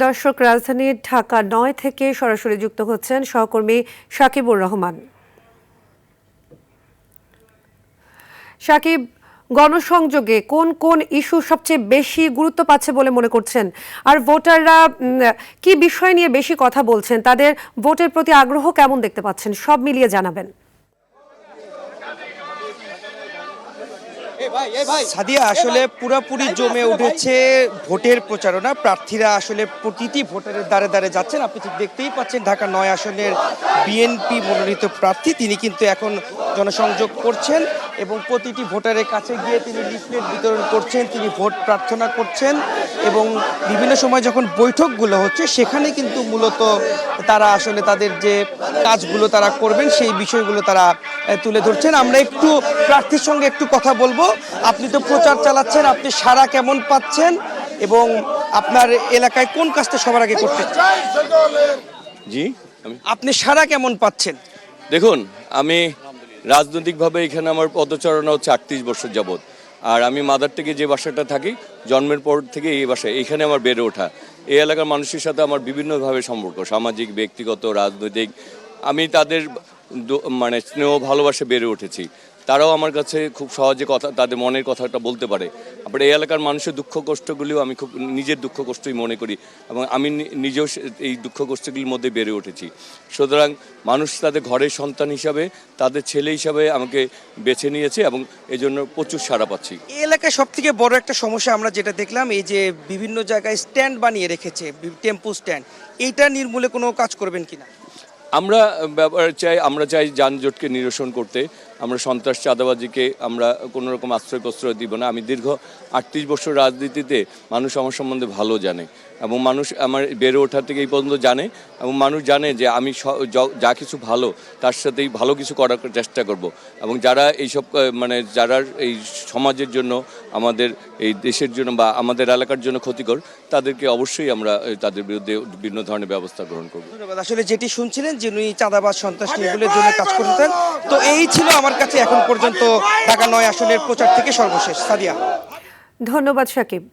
দর্শক, রাজধানীর ঢাকা ৯ থেকে সরাসরি যুক্ত হচ্ছেন সহকর্মী সাকিবুর রহমান। সাকিব, গণসংযোগে কোন কোন ইস্যু সবচেয়ে বেশি গুরুত্ব পাচ্ছে বলে মনে করছেন, আর ভোটাররা কি বিষয় নিয়ে বেশি কথা বলছেন, তাদের ভোটের প্রতি আগ্রহ কেমন দেখতে পাচ্ছেন, সব মিলিয়ে জানাবেন। সাদিয়া, আসলে পুরোপুরি জমে উঠেছে ভোটের প্রচারণা। প্রার্থীরা আসলে প্রতিটি ভোটারের দ্বারে দ্বারে যাচ্ছেন। আপনি ঠিক দেখতেই পাচ্ছেন ঢাকা ৯ আসনের বিএনপি মনোনীত প্রার্থী তিনি কিন্তু এখন জনসংযোগ করছেন এবং প্রতিটি ভোটারের কাছে গিয়ে তিনি লিফলেট বিতরণ করছেন, তিনি ভোট প্রার্থনা করছেন এবং বিভিন্ন সময় যখন বৈঠকগুলো হচ্ছে সেখানে কিন্তু মূলত তারা আসলে তাদের যে কাজগুলো তারা করবেন সেই বিষয়গুলো তারা তুলে ধরছেন। আমরা একটু প্রার্থীর সঙ্গে একটু কথা বলবো। আপনি তো প্রচার চালাচ্ছেন, আপনি সাড়া কেমন পাচ্ছেন এবং আপনার এলাকায় কোন কাজটা সবার আগে করতে চান? জি, আপনি সাড়া কেমন পাচ্ছেন? দেখুন, আমি রাজনৈতিকভাবে এখানে আমার পদচারণা হচ্ছে 38 বছর যাবৎ। আর আমি মাদার থেকে যে বাসাটা থাকি, জন্মের পর থেকে এই বাসায় এখানে আমার বেড়ে ওঠা। এই এলাকার মানুষের সাথে আমার বিভিন্নভাবে সম্পর্ক, সামাজিক, ব্যক্তিগত, রাজনৈতিক। আমি তাদের মানে স্নেহ ভালোবাসে বেড়ে উঠেছি। তারাও আমার কাছে খুব সহজে কথা, তাদের মনের কথাটা বলতে পারে। আবার এই এলাকার মানুষের দুঃখ কষ্টগুলিও আমি খুব নিজের দুঃখ কষ্টই মনে করি এবং আমি নিজেও এই দুঃখ কষ্টগুলির মধ্যে বেড়ে উঠেছি। সুতরাং মানুষ তাদের ঘরের সন্তান হিসাবে, তাদের ছেলে হিসাবে আমাকে বেছে নিয়েছে এবং এই জন্য প্রচুর সাড়া পাচ্ছি। এই এলাকায় সব থেকে বড় একটা সমস্যা আমরা যেটা দেখলাম, এই যে বিভিন্ন জায়গায় স্ট্যান্ড বানিয়ে রেখেছে, টেম্পো স্ট্যান্ড, এইটা নির্মূলে কোনো কাজ করবেন কিনা? আমরা চাই যানজটকে নিরসন করতে। আমরা সন্ত্রাস, চাঁদাবাজিকে আমরা কোনো রকম আশ্রয় প্রশ্রয় দিব না। আমি দীর্ঘ 38 বছর রাজনীতিতে, মানুষ আমার সম্বন্ধে ভালো জানে এবং মানুষ আমার বেড়ে ওঠা থেকে এই পর্যন্ত জানে এবং মানুষ জানে যে আমি যা কিছু ভালো তার সাথেই ভালো কিছু করার চেষ্টা করব এবং যারা এইসব মানে যারা এই সমাজের জন্য, আমাদের এই দেশের জন্য বা আমাদের এলাকার জন্য ক্ষতিকর, তাদেরকে অবশ্যই আমরা তাদের বিরুদ্ধে বিভিন্ন ধরনের ব্যবস্থা গ্রহণ করব। ধন্যবাদ। আসলে যেটি শুনছিলেন, যিনি চাঁদাবাজ, সন্ত্রাস নির্মূলের জন্য কাজ করতেন। তো এই ছিল আমার কাছে এখন পর্যন্ত ঢাকা ৯ আসনের প্রচার থেকে সর্বশেষ। সাদিয়া, ধন্যবাদ সাকিব।